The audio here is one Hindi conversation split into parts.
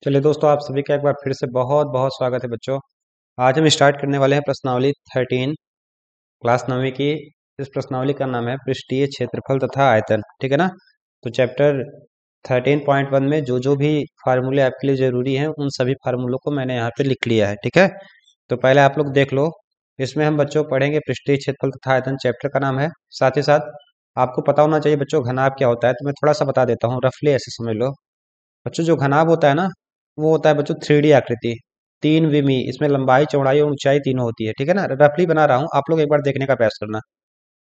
चलिए दोस्तों, आप सभी का एक बार फिर से बहुत बहुत स्वागत है बच्चों। आज हम स्टार्ट करने वाले हैं प्रश्नावली 13 क्लास 9वीं की। इस प्रश्नावली का नाम है पृष्ठीय क्षेत्रफल तथा आयतन। ठीक है ना। तो चैप्टर 13.1 में जो जो भी फार्मूले आपके लिए जरूरी हैं उन सभी फार्मूलों को मैंने यहाँ पे लिख लिया है। ठीक है। तो पहले आप लोग देख लो। इसमें हम बच्चों पढ़ेंगे पृष्ठीय क्षेत्रफल तथा आयतन, चैप्टर का नाम है। साथ ही साथ आपको पता होना चाहिए बच्चों घनाभ क्या होता है। तो मैं थोड़ा सा बता देता हूँ, रफली ऐसे समझ लो। बच्चों जो घनाभ होता है ना, वो होता है बच्चों 3D आकृति, 3 विमी। इसमें लंबाई चौड़ाई और ऊंचाई तीनों होती है। ठीक है ना। रफली बना रहा हूँ, आप लोग एक बार देखने का प्रयास करना,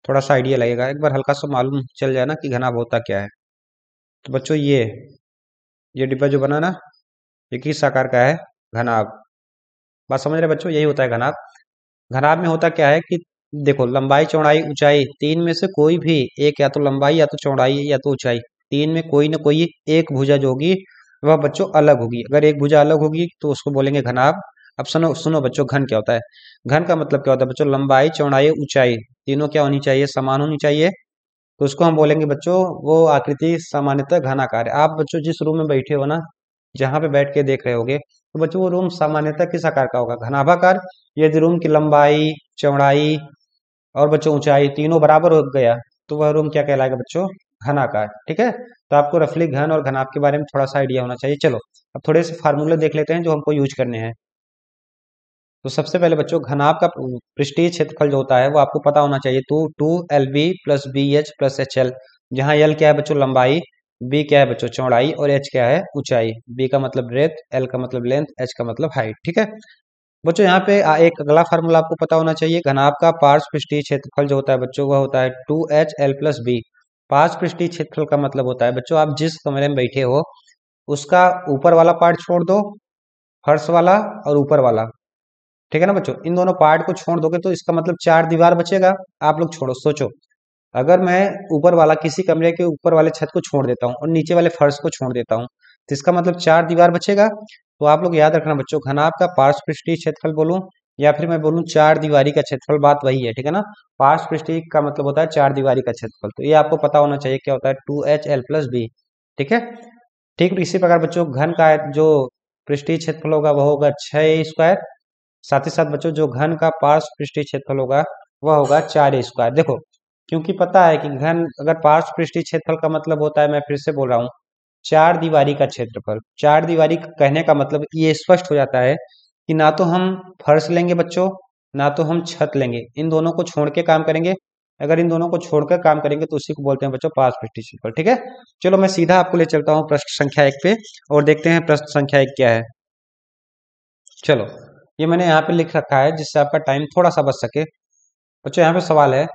थोड़ा सा आइडिया लगेगा, एक बार हल्का सा मालूम चल जाए ना कि घनाभ होता क्या है। तो बच्चों ये डिब्बा जो बना ना, ये किस आकार का है? घनाभ। बात समझ रहे बच्चों? यही होता है घनाभ। घनाभ में होता क्या है कि देखो, लंबाई चौड़ाई ऊंचाई तीन में से कोई भी एक, या तो लंबाई या तो चौड़ाई या तो ऊंचाई, तीन में कोई ना कोई एक भुजा जो होगी वह बच्चों अलग होगी। अगर एक भुजा अलग होगी तो उसको बोलेंगे घनाभ। अब सुनो सुनो बच्चों, घन क्या होता है? घन का मतलब क्या होता है बच्चों? लंबाई चौड़ाई ऊंचाई तीनों क्या होनी चाहिए? समान होनी चाहिए। तो उसको हम बोलेंगे बच्चों, वो आकृति सामान्यतः घनाकार है। आप बच्चों जिस रूम में बैठे हो ना, जहाँ पे बैठ के देख रहे होगे, तो बच्चों वो रूम सामान्यतः किस आकार का होगा? घनाभाकार। यदि रूम की लंबाई चौड़ाई और बच्चों ऊंचाई तीनों बराबर हो गया तो वह रूम क्या कहलाएगा बच्चों? घनाकार। ठीक है। तो आपको रफली घन और घनाभ के बारे में थोड़ा सा आइडिया होना चाहिए। चलो अब थोड़े से फार्मूले देख लेते हैं जो हमको यूज करने हैं। तो सबसे पहले बच्चों घनाभ का पृष्ठीय क्षेत्रफल जो होता है वो आपको पता होना चाहिए। तो 2LB plus BH plus HL, जहाँ L क्या है बच्चों? लंबाई, B क्या है बच्चों? चौड़ाई, और H क्या है? ऊंचाई। B का मतलब ब्रेथ, L का मतलब लेंथ, H का मतलब हाइट। ठीक है बच्चों। यहाँ पे एक अगला फार्मूला आपको पता होना चाहिए। घनाभ का पार्श्व पृष्ठीय क्षेत्रफल जो होता है बच्चों वह होता है 2HL प्लस B। पार्श्व पृष्ठीय क्षेत्रफल का मतलब होता है बच्चों, आप जिस कमरे में बैठे हो उसका ऊपर वाला पार्ट छोड़ दो, फर्श वाला और ऊपर वाला। ठीक है ना बच्चों, इन दोनों पार्ट को छोड़ दोगे तो इसका मतलब चार दीवार बचेगा। आप लोग छोड़ो, सोचो, अगर मैं ऊपर वाला किसी कमरे के ऊपर वाले छत को छोड़ देता हूँ और नीचे वाले फर्श को छोड़ देता हूँ तो इसका मतलब चार दीवार बचेगा। तो आप लोग याद रखना बच्चों, घनाभ का पार्श्व पृष्ठीय क्षेत्रफल बोलूं या फिर मैं बोलूं चार दीवारी का क्षेत्रफल, बात वही है। ठीक है ना। पार्श्व पृष्ठीय का मतलब होता है चार दीवारी का क्षेत्रफल। तो ये आपको पता होना चाहिए क्या होता है? 2HL plus B। ठीक है। ठीक इसी प्रकार बच्चों घन का जो पृष्ठीय क्षेत्रफल होगा वह होगा 6A²। साथ ही साथ बच्चों जो घन का पार्श्व पृष्ठीय क्षेत्रफल होगा वह होगा 4A²। देखो, क्योंकि पता है कि घन अगर पार्श्व पृष्ठीय क्षेत्रफल का मतलब होता है, मैं फिर से बोल रहा हूँ, चार दीवारी का क्षेत्रफल। चार दीवारी कहने का मतलब ये स्पष्ट हो जाता है कि ना तो हम फर्श लेंगे बच्चों, ना तो हम छत लेंगे, इन दोनों को छोड़ के काम करेंगे। अगर इन दोनों को छोड़कर काम करेंगे तो उसी को बोलते हैं बच्चों पार्श्व पृष्ठीय क्षेत्रफल। ठीक है। चलो मैं सीधा आपको ले चलता हूँ प्रश्न संख्या 1 पे और देखते हैं प्रश्न संख्या 1 क्या है। चलो, ये मैंने यहाँ पे लिख रखा है जिससे आपका टाइम थोड़ा सा बच सके। बच्चों यहाँ पे सवाल है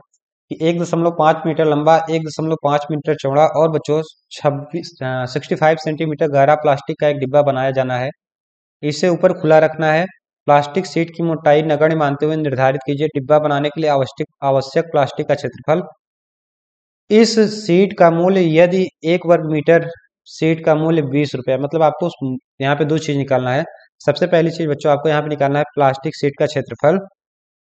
कि 1.5 मीटर लंबा, 1.5 मीटर चौड़ा और बच्चों 65 सेंटीमीटर गहरा प्लास्टिक का एक डिब्बा बनाया जाना है। इसे ऊपर खुला रखना है। प्लास्टिक सीट की मोटाई नगण्य मानते हुए निर्धारित कीजिए। डिब्बा बनाने के लिए आवश्यक आवश्यक प्लास्टिक का क्षेत्रफल। इस सीट का मूल्य, यदि 1 वर्ग मीटर सीट का मूल्य 20 रुपया, मतलब आपको यहाँ पे दो चीज निकालना है। सबसे पहली चीज बच्चों आपको यहाँ पे निकालना है प्लास्टिक सीट का क्षेत्रफल।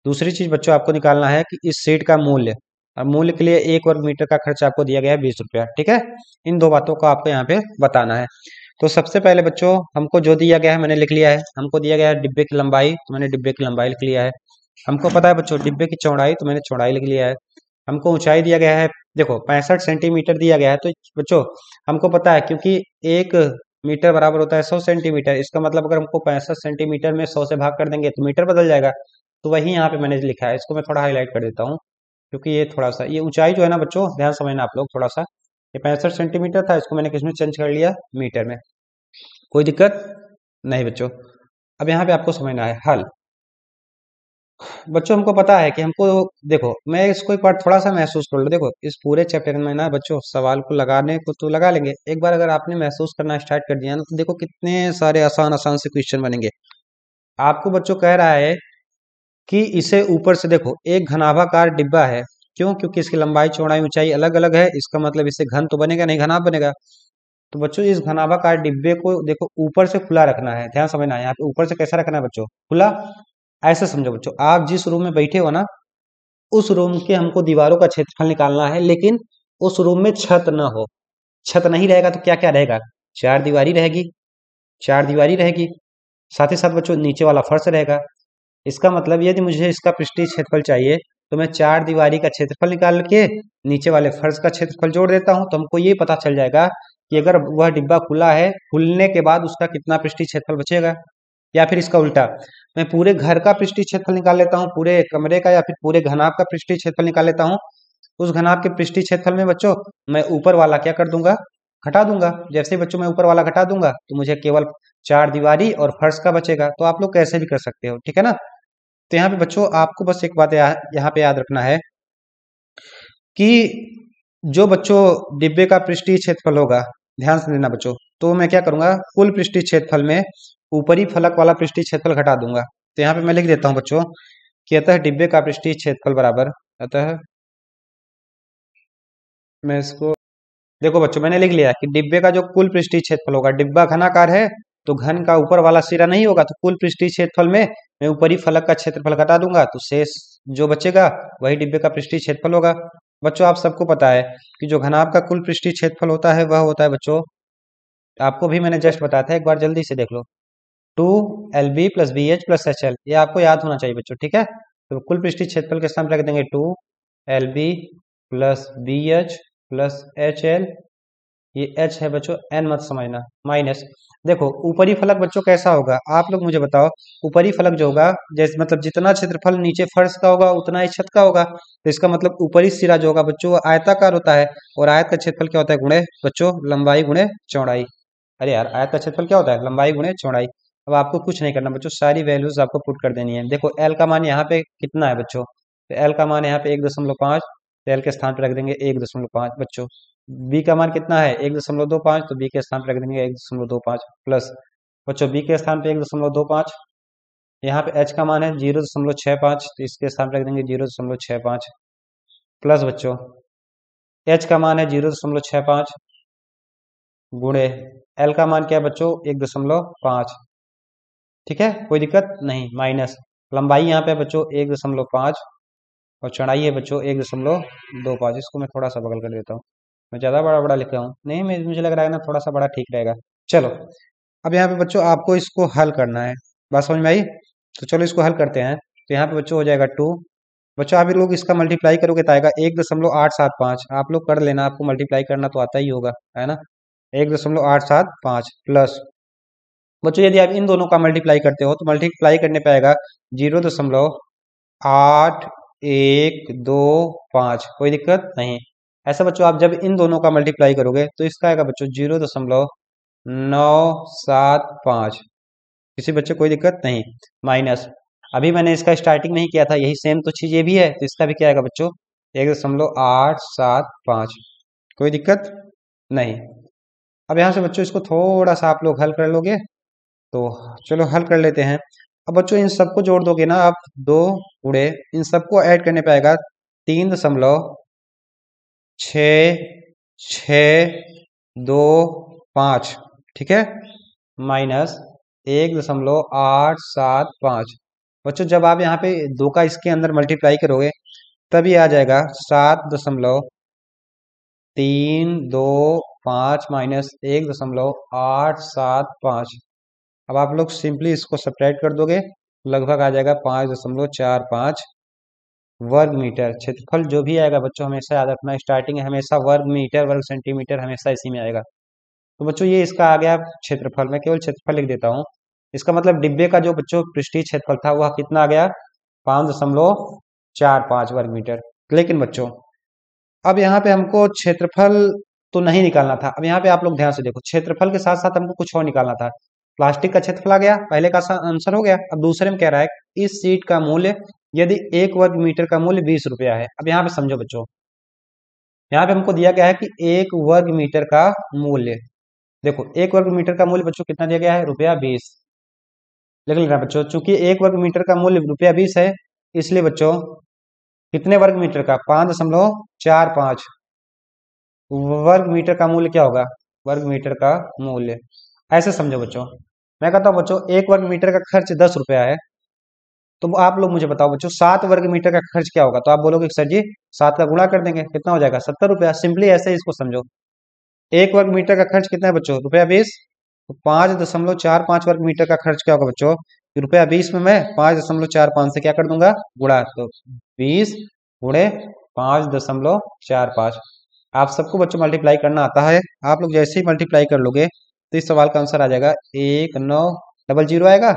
दूसरी चीज बच्चों आपको निकालना है कि इस सीट का मूल्य। अब मूल्य के लिए 1 वर्ग मीटर का खर्च आपको दिया गया है 20 रुपया। ठीक है। इन दो बातों को आपको यहाँ पे बताना है। तो सबसे पहले बच्चों हमको जो दिया गया है मैंने लिख लिया है। हमको दिया गया है डिब्बे की लंबाई, तो मैंने डिब्बे की लंबाई लिख लिया है। हमको पता है बच्चों डिब्बे की चौड़ाई, तो मैंने चौड़ाई लिख लिया है। हमको ऊंचाई दिया गया है, देखो 65 सेंटीमीटर दिया गया है। तो बच्चों हमको पता है, क्योंकि 1 मीटर बराबर होता है 100 सेंटीमीटर, इसका मतलब अगर हमको 65 सेंटीमीटर में 100 से भाग कर देंगे तो मीटर बदल जाएगा। तो वही यहाँ पे मैंने लिखा है, इसको मैं थोड़ा हाईलाइट कर देता हूँ क्योंकि ये थोड़ा सा, ये ऊंचाई जो है ना बच्चों, ध्यान समझना आप लोग थोड़ा सा, ये 65 सेंटीमीटर था, इसको मैंने किसमें चेंज कर लिया? मीटर में। कोई दिक्कत नहीं बच्चों। अब यहाँ पे आपको समझना है हल। बच्चों हमको पता है कि हमको, देखो मैं इसको एक बार थोड़ा सा महसूस कर लो। देखो इस पूरे चैप्टर में ना बच्चों सवाल को लगाने को तो लगा लेंगे, एक बार अगर आपने महसूस करना स्टार्ट कर दिया ना तो देखो कितने सारे आसान आसान से क्वेश्चन बनेंगे। आपको बच्चों कह रहा है कि इसे ऊपर से देखो एक घनाभाकार डिब्बा है। क्यों? क्योंकि इसकी लंबाई चौड़ाई ऊंचाई अलग अलग है, इसका मतलब इससे घन तो बनेगा नहीं, घनाभ बनेगा। तो बच्चों इस घनाभाकार डिब्बे को देखो ऊपर से खुला रखना है। ध्यान समझना है, यहाँ पे ऊपर से कैसा रखना है बच्चों? खुला। ऐसे समझो बच्चों, आप जिस रूम में बैठे हो ना उस रूम के हमको दीवारों का क्षेत्रफल निकालना है, लेकिन उस रूम में छत न हो। छत नहीं रहेगा तो क्या क्या रहेगा? चार दीवारी रहेगी। चार दीवारी रहेगी, साथ ही साथ बच्चों नीचे वाला फर्श रहेगा। इसका मतलब यदि मुझे इसका पृष्ठीय क्षेत्रफल चाहिए तो मैं चार दीवारी का क्षेत्रफल निकाल के नीचे वाले फर्श का क्षेत्रफल जोड़ देता हूं, तो हमको ये पता चल जाएगा कि अगर वह डिब्बा खुला है, खुलने के बाद उसका कितना पृष्ठीय क्षेत्रफल बचेगा। या फिर इसका उल्टा, मैं पूरे घर का पृष्ठीय क्षेत्रफल निकाल लेता हूँ, पूरे कमरे का या फिर पूरे घनाभ का पृष्ठीय क्षेत्रफल निकाल लेता हूँ। उस घनाभ के पृष्ठीय क्षेत्रफल में बच्चों मैं ऊपर वाला क्या कर दूंगा, घटा दूंगा। जैसे ही बच्चों मैं ऊपर वाला घटा दूंगा तो मुझे केवल चार दीवारी और फर्श का बचेगा। तो आप लोग कैसे भी कर सकते हो, ठीक है ना। तो यहाँ पे बच्चों आपको बस एक बात यहाँ पे याद रखना है कि जो बच्चों डिब्बे का पृष्ठीय क्षेत्रफल होगा, ध्यान से देना बच्चों, तो मैं क्या करूंगा, कुल पृष्ठीय क्षेत्रफल में ऊपरी फलक वाला पृष्ठीय क्षेत्रफल घटा दूंगा। तो यहाँ पे मैं लिख देता हूँ बच्चों कि अतः डिब्बे का पृष्ठीय क्षेत्रफल बराबर, अतः मैं इसको, देखो बच्चों मैंने लिख लिया कि डिब्बे का जो कुल पृष्ठीय क्षेत्रफल होगा, डिब्बा घनाकार है तो घन का ऊपर वाला सिरा नहीं होगा, तो कुल पृष्ठीय क्षेत्रफल में मैं ऊपरी फलक का क्षेत्रफल घटा दूंगा, तो शेष जो बचेगा वही डिब्बे का पृष्ठीय क्षेत्रफल होगा। बच्चों आप सबको पता है कि जो घनाभ का कुल पृष्ठीय क्षेत्रफल होता है वह होता है बच्चों, आपको भी मैंने जस्ट बताया था, एक बार जल्दी से देख लो, 2 LB + BH + HL, ये आपको याद होना चाहिए बच्चों, ठीक है। तो कुल पृष्ठीय क्षेत्रफल के स्थान पर रख देंगे 2 LB + BH + HL, ये H है बच्चों, N मत समझना, माइनस। देखो ऊपरी फलक बच्चों कैसा होगा, आप लोग मुझे बताओ। ऊपरी फलक जो होगा, जैसे मतलब जितना क्षेत्रफल नीचे फर्श का होगा उतना ही छत का होगा, तो इसका मतलब ऊपरी सिरा जो होगा बच्चों वो आयताकार होता है। और आयत का क्षेत्रफल क्या होता है, गुणे बच्चों लंबाई गुणे चौड़ाई। अरे यार, आयत का क्षेत्रफल क्या होता है, लंबाई गुणे चौड़ाई। अब आपको कुछ नहीं करना बच्चों, सारी वैल्यूज आपको पुट कर देनी है। देखो एल का मान यहाँ पे कितना है बच्चों, तो एल का मान यहाँ पे 1.5, तो एल के स्थान पर रख देंगे 1.5 बच्चों। बी का मान कितना है 1.25, तो बी के स्थान पर रख देंगे 1.25 प्लस बच्चों बी के स्थान पे 1.25। यहाँ पे एच का मान है 0.65, तो इसके स्थान पर रख देंगे 0.65 प्लस बच्चों एच का मान है 0.65 गुणे एल का मान क्या है बच्चों 1.5, ठीक है, कोई दिक्कत नहीं, माइनस लंबाई यहाँ पे है बच्चों 1.5 और चौड़ाई है बच्चों 1.25। इसको मैं थोड़ा सा बगल कर देता हूँ, मैं ज़्यादा बड़ा बड़ा लिखा हूँ, नहीं मुझे लग रहा है ना थोड़ा सा बड़ा ठीक रहेगा। चलो अब यहाँ पे बच्चों आपको इसको हल करना है, बात समझ में आई। तो चलो इसको हल करते हैं। तो यहाँ पे बच्चों हो जाएगा 2, बच्चों आप लोग इसका मल्टीप्लाई करोगे तो आएगा 1.875। आप लोग कर लेना, आपको मल्टीप्लाई करना तो आता ही होगा, है ना। 1.875 प्लस बच्चों यदि आप इन दोनों का मल्टीप्लाई करते हो तो मल्टीप्लाई करने पे आएगा 0.8125, कोई दिक्कत नहीं। ऐसा बच्चों आप जब इन दोनों का मल्टीप्लाई करोगे तो इसका आएगा बच्चों 0.975, किसी बच्चे कोई दिक्कत नहीं, माइनस अभी मैंने इसका स्टार्टिंग में ही किया था, यही सेम तो चीज ये भी है, तो इसका भी क्या आएगा बच्चों 1.875, कोई दिक्कत नहीं। अब यहाँ से बच्चों इसको थोड़ा सा आप लोग हल कर लोगे, तो चलो हल कर लेते हैं। अब बच्चों इन सबको जोड़ दोगे ना आप, 2 इन सबको ऐड करने पे आएगा 3.6625, ठीक है, माइनस 1.875। बच्चों जब आप यहाँ पे 2 का इसके अंदर मल्टीप्लाई करोगे तभी आ जाएगा 7.325 माइनस 1.875। अब आप लोग सिंपली इसको सब्ट्रैक्ट कर दोगे, लगभग आ जाएगा 5.45 वर्ग मीटर। क्षेत्रफल जो भी आएगा बच्चों हमेशा याद रखना, स्टार्टिंग हमेशा वर्ग मीटर वर्ग सेंटीमीटर हमेशा इसी में आएगा। तो बच्चों ये इसका आ गया क्षेत्रफल, मैं केवल क्षेत्रफल लिख देता हूँ। इसका मतलब डिब्बे का जो बच्चों पृष्ठीय क्षेत्रफल था वह कितना आ गया, 5.45 वर्ग मीटर। लेकिन बच्चों अब यहाँ पे हमको क्षेत्रफल तो नहीं निकालना था। अब यहाँ पे आप लोग ध्यान से देखो, क्षेत्रफल के साथ साथ हमको कुछ और निकालना था। प्लास्टिक का क्षेत्रफल आ गया, पहले का आंसर हो गया। अब दूसरे में कह रहा है इस सीट का मूल्य यदि 1 वर्ग मीटर का मूल्य 20 रुपया है। अब यहाँ पे समझो बच्चों, यहाँ पे हमको दिया गया है कि 1 वर्ग मीटर का मूल्य, देखो 1 वर्ग मीटर का मूल्य बच्चों कितना दिया गया है, ₹20। लिख लेना बच्चों, चूंकि 1 वर्ग मीटर का मूल्य ₹20 है, इसलिए बच्चों कितने वर्ग मीटर का, 5.45 वर्ग मीटर का मूल्य क्या होगा, वर्ग मीटर का मूल्य। ऐसे समझो बच्चों, मैं कहता हूँ बच्चों 1 वर्ग मीटर का खर्च 10 रुपया है, तो आप लोग मुझे बताओ बच्चों 7 वर्ग मीटर का खर्च क्या होगा। तो आप बोलोगे सर जी 7 का गुणा कर देंगे, कितना हो जाएगा, 70 रुपया। सिंपली ऐसे ही इसको समझो, 1 वर्ग मीटर का खर्च कितना है बच्चों, ₹20, तो 5.45 वर्ग मीटर का खर्च क्या होगा बच्चों? रुपया 20 में मैं 5.45 से क्या कर दूंगा? गुणा। तो 20 गुणे 5.45। आप सबको बच्चों मल्टीप्लाई करना आता है। आप लोग जैसे ही मल्टीप्लाई कर लोगे तो इस सवाल का आंसर आ जाएगा 1900 आएगा।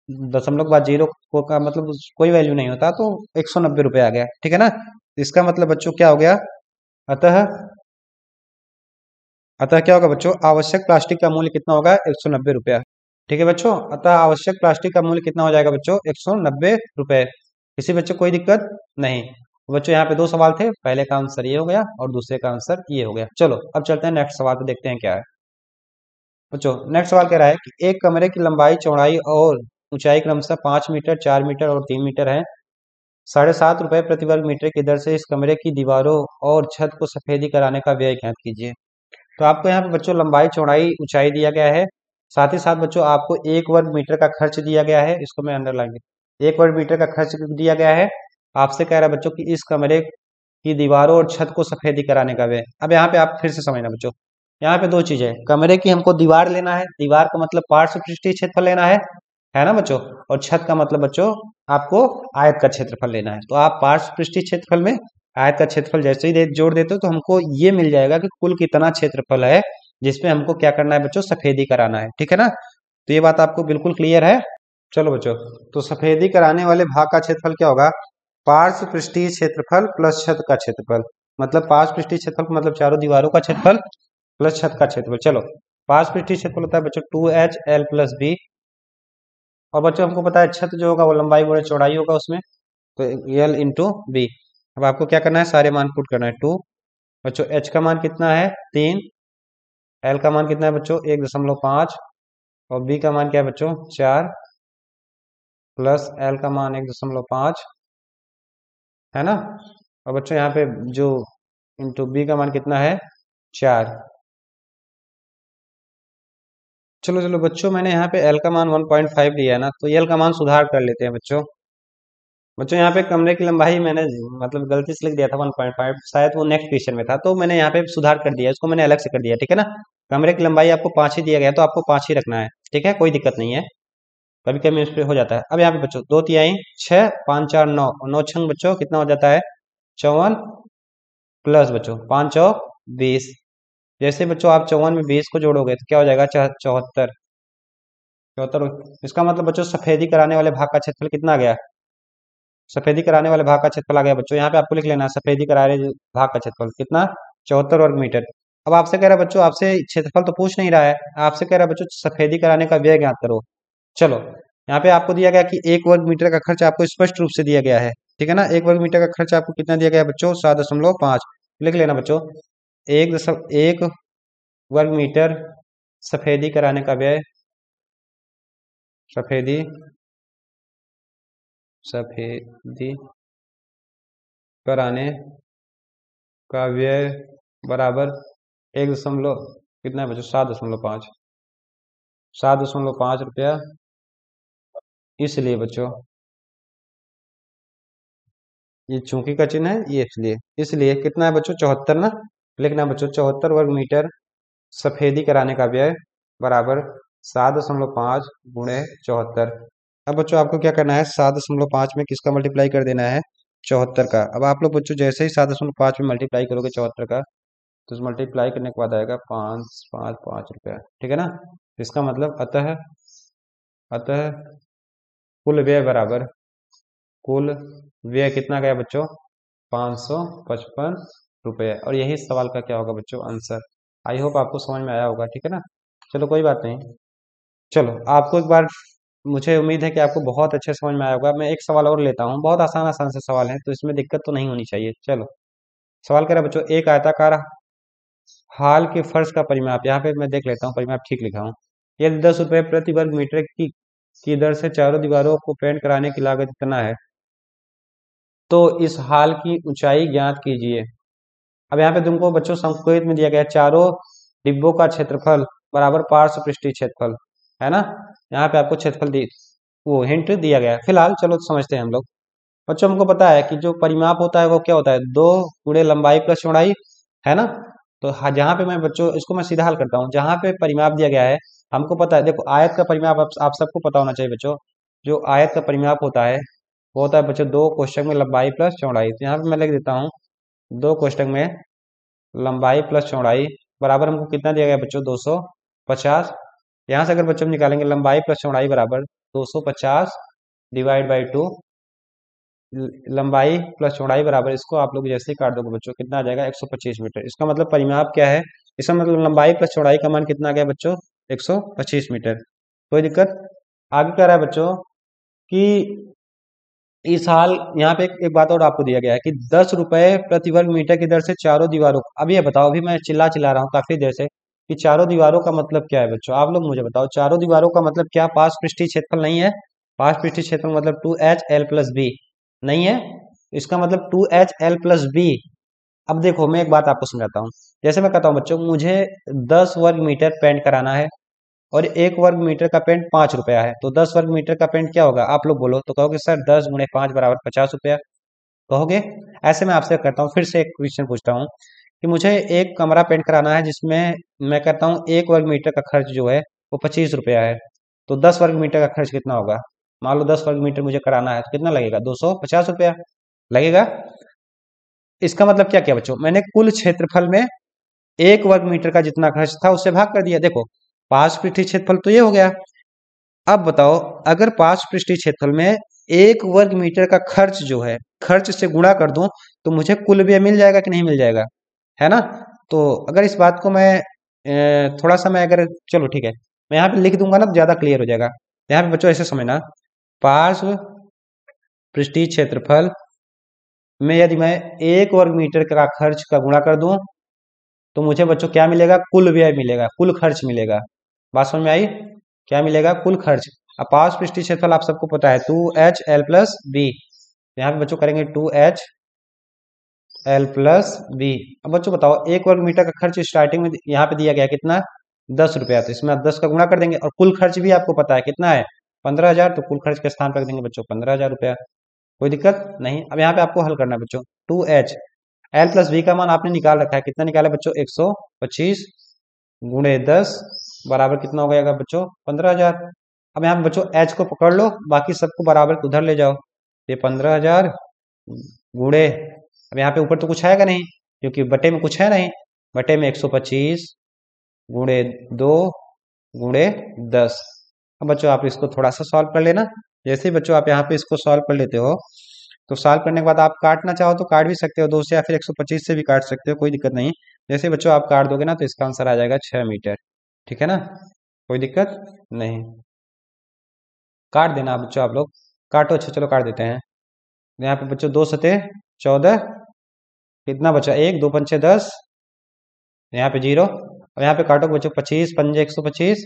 दशमलव के बाद जीरो को का मतलब कोई वैल्यू नहीं होता, तो 190 रुपये आ गया। ठीक है ना? इसका मतलब बच्चों क्या हो गया? अतः अतः क्या होगा बच्चों? आवश्यक प्लास्टिक का मूल्य कितना होगा? 190 रुपया। ठीक है बच्चों, अतः आवश्यक प्लास्टिक का मूल्य कितना हो जाएगा बच्चों? 190 रुपये। किसी बच्चों कोई दिक्कत नहीं? बच्चों यहाँ पे दो सवाल थे, पहले का आंसर ये हो गया और दूसरे का आंसर ये हो गया। चलो अब चलते हैं नेक्स्ट सवाल पे, देखते हैं क्या है। बच्चों नेक्स्ट सवाल कह रहा है कि एक कमरे की लंबाई, चौड़ाई और ऊंचाई क्रमशः 5 मीटर, 4 मीटर और 3 मीटर है। 7.5 रुपये प्रति वर्ग मीटर की दर से इस कमरे की दीवारों और छत को सफेदी कराने का व्यय ज्ञात कीजिए। तो आपको यहाँ पे बच्चों लंबाई, चौड़ाई, ऊंचाई दिया गया है। साथ ही साथ बच्चों आपको 1 वर्ग मीटर का खर्च दिया गया है। इसको मैं अंडरलाइन, 1 वर्ग मीटर का खर्च दिया गया है। आपसे कह रहा है बच्चों कि इस कमरे की दीवारों और छत को सफेदी कराने का व्यय। अब यहाँ पे आप फिर से समझना बच्चों, यहाँ पे दो चीजें हैं। कमरे की हमको दीवार लेना है, दीवार का मतलब पार्श्व पृष्ठीय क्षेत्रफल लेना है ना बच्चों? और छत का मतलब बच्चों आपको आयत का क्षेत्रफल लेना है। तो आप पार्श्व पृष्ठीय क्षेत्रफल में आयत का क्षेत्रफल जैसे ही जोड़ देते हो तो हमको ये मिल जाएगा कि कुल कितना क्षेत्रफल है जिसमें हमको क्या करना है बच्चों? सफेदी कराना है। ठीक है ना? तो ये बात आपको बिल्कुल क्लियर है? चलो बच्चों, तो सफेदी कराने वाले भाग का क्षेत्रफल क्या होगा? पार्श्व पृष्ठीय क्षेत्रफल प्लस छत का क्षेत्रफल। मतलब पार्श्व पृष्ठीय क्षेत्रफल मतलब चारों दीवारों का क्षेत्रफल प्लस छत का क्षेत्रफल। चलो, पार्श्व पृष्ठीय क्षेत्रफल होता है बच्चों 2HL+B। और बच्चों हमको पता है छत जो होगा वो लंबाई गुणे चौड़ाई होगा उसमें, तो L × B। अब आपको क्या करना है? सारे मान पुट करना है। 2 बच्चों, H का मान कितना है? 3। L का मान कितना है बच्चों? 1.5। और B का मान क्या है बच्चों? 4 प्लस L का मान 1.5, है ना? और बच्चों यहाँ पे जो इंटू B का मान कितना है? 4। चलो चलो बच्चों, मैंने यहाँ पे L का मान 1.5 लिया है ना, तो L का मान सुधार कर लेते हैं बच्चों। बच्चों यहाँ पे कमरे की लंबाई मैंने मतलब गलती से लिख दिया था 1.5, शायद वो नेक्स्ट क्वेश्चन में था, तो मैंने यहाँ पे सुधार कर दिया, इसको मैंने अलग से कर दिया। ठीक है ना? कमरे की लंबाई आपको 5 ही दिया गया है, तो आपको 5 ही रखना है। ठीक है, कोई दिक्कत नहीं है, कभी कभी इस पे हो जाता है। अब यहाँ पे बच्चों 2 तिहाई 6, 5 4 9, 9 छंग बच्चों कितना हो जाता है? 54 प्लस बच्चों 5 चौक 20। जैसे बच्चों आप 54 में 20 को जोड़ोगे तो क्या हो जाएगा? 74। 74। इसका मतलब बच्चों सफेदी कराने वाले भाग का क्षेत्रफल कितना आ गया? सफेदी कराने वाले भाग का क्षेत्रफल आ गया बच्चों। यहाँ पे आपको लिख लेना है सफेदी कराने भाग का क्षेत्रफल कितना? 74 वर्ग मीटर। अब आपसे कह रहा है बच्चों, आपसे क्षेत्रफल तो पूछ नहीं रहा है, आपसे कह रहा है बच्चों सफेदी कराने का व्यय ज्ञात करो। चलो, यहाँ पे आपको दिया गया कि 1 वर्ग मीटर का खर्च आपको स्पष्ट रूप से दिया गया है। ठीक है ना? 1 वर्ग मीटर का खर्च आपको कितना दिया गया है बच्चों? 7.5। लिख लेना बच्चों, 1 वर्ग मीटर सफेदी कराने का व्यय, सफेदी सफेदी कराने का व्यय बराबर 1 दशमलव कितना है बच्चों? 7.5। 7.5 रुपया। इसलिए बच्चों ये चूंकि का चिन्ह है, ये इसलिए कितना है बच्चों? 74 ना। लिखना है बच्चों 74 वर्ग मीटर सफेदी कराने का व्यय बराबर 7.5 गुणे 74। अब बच्चों आपको क्या करना है? 7.5 में किसका मल्टीप्लाई कर देना है? 74 का। अब आप लोग बच्चों जैसे ही 7.5 में मल्टीप्लाई करोगे 74 का, तो मल्टीप्लाई करने के बाद आएगा 5 5 5 रुपया। ठीक है ना? इसका मतलब अतः अतः कुल व्यय बराबर, कुल व्यय कितना गया बच्चों? 555 रुपये। और यही सवाल का क्या होगा बच्चों? आंसर। आई होप आपको समझ में आया होगा। ठीक है ना? चलो कोई बात नहीं। चलो आपको एक बार, मुझे उम्मीद है कि आपको बहुत अच्छे समझ में आया होगा। मैं एक सवाल और लेता हूँ, बहुत आसान आसान से सवाल है, तो इसमें दिक्कत तो नहीं होनी चाहिए। चलो, सवाल कह रहा है बच्चों, एक आयताकार हाल के फर्श का परिमाप, यहाँ पे मैं देख लेता हूँ परिमाप ठीक लिखा हूँ। यदि 10 रुपये प्रति वर्ग मीटर की दर से चारों दीवारों को पेंट कराने की लागत कितना है, तो इस हाल की ऊंचाई ज्ञात कीजिए। अब यहाँ पे तुमको बच्चों संकेत में दिया गया है चारों डिब्बों का क्षेत्रफल बराबर पार्श्व पृष्ठीय क्षेत्रफल, है ना? यहाँ पे आपको क्षेत्रफल दी, वो हिंट दिया गया है। फिलहाल चलो समझते हैं हम लोग। बच्चों हमको पता है कि जो परिमाप होता है वो क्या होता है? 2 गुणे लंबाई प्लस चौड़ाई, है ना? तो जहाँ पे मैं बच्चों इसको मैं सीधा हल करता हूँ, जहाँ पे परिमाप दिया गया है हमको पता है, देखो आयत का परिमाप आप सबको पता होना चाहिए बच्चों। जो आयत का परिमाप होता है वो होता है बच्चों दो कोष्ठक में लंबाई प्लस चौड़ाई। तो यहाँ पे मैं लिख देता हूँ दो कोष्ठक में लंबाई प्लस चौड़ाई बराबर हमको कितना दिया गया बच्चों 250। यहाँ से अगर बच्चों हम निकालेंगे लंबाई प्लस चौड़ाई बराबर 250 डिवाइड बाई 2, लंबाई प्लस चौड़ाई बराबर, इसको आप लोग जैसे ही काट दोगे बच्चों कितना आ जाएगा 125 मीटर। इसका मतलब परिमाप क्या है, इसका मतलब लंबाई प्लस चौड़ाई का मान कितना आ गया बच्चों 125 मीटर। कोई दिक्कत। आगे कह रहा है बच्चों कि इस हाल यहाँ पे एक बात और आपको दिया गया है कि 10 रुपए प्रति वर्ग मीटर की दर से चारों दीवारों को, अब ये बताओ, अभी मैं चिल्ला रहा हूँ काफी देर से कि चारों दीवारों का मतलब क्या है बच्चों, आप लोग मुझे बताओ चारों दीवारों का मतलब क्या। पास पृष्ठीय क्षेत्रफल नहीं है, पास पृष्ठीय क्षेत्रफल मतलब 2HL+B नहीं है, इसका मतलब 2HL+B। अब देखो मैं एक बात आपको समझाता हूँ, जैसे मैं कहता हूँ बच्चों मुझे 10 वर्ग मीटर पेंट कराना है और 1 वर्ग मीटर का पेंट 5 रुपया है, तो 10 वर्ग मीटर का पेंट क्या होगा आप लोग बोलो, तो कहोगे सर 10 × 5 बराबर 50 रुपया कहोगे। ऐसे मैं आपसे करता हूँ, फिर से एक क्वेश्चन पूछता हूँ कि मुझे एक कमरा पेंट कराना है जिसमें मैं कहता हूँ 1 वर्ग मीटर का खर्च जो है वो 25 रुपया है, तो 10 वर्ग मीटर का खर्च कितना होगा। मान लो 10 वर्ग मीटर मुझे कराना है तो कितना लगेगा 250 रुपया लगेगा। इसका मतलब क्या क्या बच्चों, मैंने कुल क्षेत्रफल में 1 वर्ग मीटर का जितना खर्च था उससे भाग कर दिया। देखो पांच पृष्ठीय क्षेत्रफल तो ये हो गया। अब बताओ अगर पांच पृष्ठीय क्षेत्रफल में 1 वर्ग मीटर का खर्च जो है खर्च से गुणा कर दूं तो मुझे कुल व्यय मिल जाएगा कि नहीं मिल जाएगा, है ना। तो अगर इस बात को मैं थोड़ा सा मैं अगर, चलो ठीक है मैं यहाँ पे लिख दूंगा ना तो ज्यादा क्लियर हो जाएगा। यहाँ पे बच्चों ऐसे समझना, पार्श्व पृष्ठीय क्षेत्रफल में यदि मैं 1 वर्ग मीटर का खर्च का गुणा कर दूं तो मुझे बच्चों क्या मिलेगा, कुल व्यय मिलेगा, कुल खर्च मिलेगा। बात समझ में आई, क्या मिलेगा कुल खर्च। अब पांच पृष्ठीय क्षेत्रफल आप सबको पता है 2HL+B, यहाँ पे बच्चों करेंगे 2HL+B। अब बच्चों बताओ 1 वर्ग मीटर का खर्च स्टार्टिंग में यहाँ पे दिया गया कितना 10 रुपया, तो इसमें आप 10 का गुणा कर देंगे और कुल खर्च भी आपको पता है कितना है 15,000, तो कुल खर्च के स्थान पर रख देंगे बच्चों 15,000 रुपया। कोई दिक्कत नहीं। अब यहाँ पे आपको हल करना है बच्चों, 2HL+B का मान आपने निकाल रखा है, कितना निकाला बच्चों 125 गुणे 10 बराबर कितना हो जाएगा बच्चों 15,000। अब यहाँ पे बच्चों H को पकड़ लो, बाकी सबको बराबर उधर ले जाओ, ये 15,000 गुणे, अब यहाँ पे ऊपर तो कुछ आएगा नहीं क्योंकि बटे में कुछ है नहीं, बटे में 125 गुणे 2 गुणे 10। अब बच्चों आप इसको थोड़ा सा सॉल्व कर लेना। जैसे ही बच्चों आप यहाँ पे इसको सॉल्व कर लेते हो तो सॉल्व करने के बाद आप काटना चाहो तो काट भी सकते हो 2 से, या फिर 125 से भी काट सकते हो, कोई दिक्कत नहीं। जैसे बच्चों आप काट दोगे ना तो इसका आंसर आ जाएगा 6 मीटर, ठीक है ना, कोई दिक्कत नहीं। काट देना बच्चों आप लोग, काटो, अच्छा चलो काट देते हैं। यहाँ पे बच्चों 2 × 7 = 14, कितना बचा 1, 2 × 5 = 10, यहाँ पे 0, और यहाँ पे काटो बच्चों 25 × 5 = 125,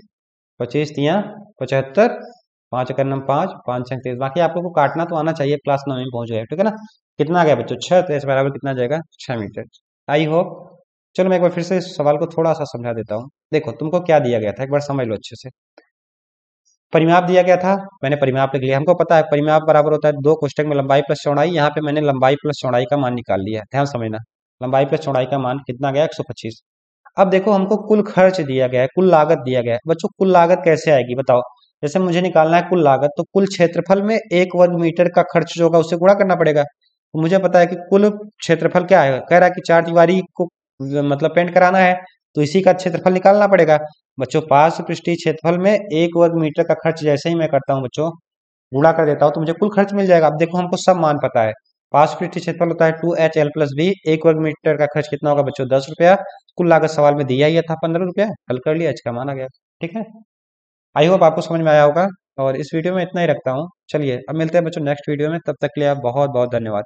25 × 3 = 75, 5 × 9 = 5, 5 × 6 = 30। बाकी आप लोग को काटना तो आना चाहिए, क्लास 9 में पहुंच गए, ठीक है ना। कितना आ गया बच्चों 6, तो इस बराबर कितना आ जाएगा 6 मीटर। I hope. चलो मैं एक बार फिर से इस सवाल को थोड़ा सा समझा देता हूँ। देखो तुमको क्या दिया गया था एक बार समझ लो अच्छे से। परिमाप दिया गया था, मैंने परिमाप लिख लिया, हमको पता है परिमाप बराबर होता है दो कोष्ठक में लंबाई प्लस चौड़ाई। यहाँ पे मैंने लंबाई प्लस चौड़ाई का मान निकाल लिया है, ध्यान समझना। लंबाई प्लस चौड़ाई का मान कितना गया 125। अब देखो हमको कुल खर्च दिया गया है, कुल लागत दिया गया है। बच्चों कुल लागत कैसे आएगी बताओ, जैसे मुझे निकालना है कुल लागत तो कुल क्षेत्रफल में 1 वर्ग मीटर का खर्च जो होगा उससे गुणा करना पड़ेगा। तो मुझे पता है कि कुल क्षेत्रफल क्या है, कह रहा है कि 4 दीवारी को मतलब पेंट कराना है तो इसी का क्षेत्रफल निकालना पड़ेगा। बच्चों पार्श्व पृष्ठीय क्षेत्रफल में 1 वर्ग मीटर का खर्च जैसे ही मैं करता हूँ बच्चों गुणा कर देता हूँ तो मुझे कुल खर्च मिल जाएगा। अब देखो हमको सब मान पता है, पार्श्व पृष्ठीय क्षेत्रफल होता है 2HL+B, 1 वर्ग मीटर का खर्च कितना होगा बच्चों 10 रुपया, कुल लागत सवाल में दिया ही था 15 रुपया, हल कर लिया, इसका मान आ गया, ठीक है। आई होप आपको समझ में आया होगा और इस वीडियो में इतना ही रखता हूँ। चलिए अब मिलते हैं बच्चों नेक्स्ट वीडियो में, तब तक के लिए आप बहुत बहुत धन्यवाद।